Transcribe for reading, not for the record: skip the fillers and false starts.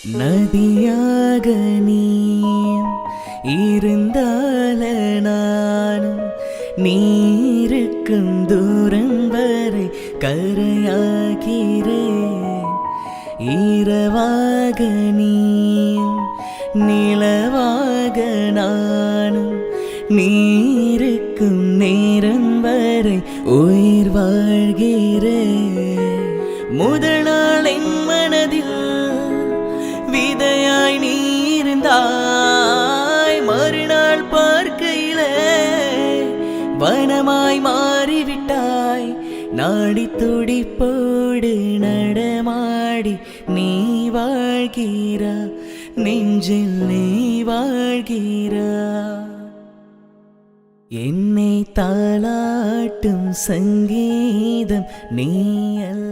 நதியாக நீயும் இருந்தால நானும் நீருக்கும் தூரம் வரை கரையாகிறேன். இரவாக நீயும் நிலவாக நானும் நீருக்கும் நேரம் வரை உயிர் வாழ்கிறேன். முதல் நாள் என் மனதில் விதையாய் நீ இருந்தாய், மறுநாள் பார்க்கையிலே வனமாய் மாறிவிட்டாய். நாடி துடிப்போடு நடமாடி நீ வாழ்கிறா, நெஞ்சில் நீ வாழ்கிறா. என்னை தாளாட்டும் சங்கீதம் நீ அல்ல.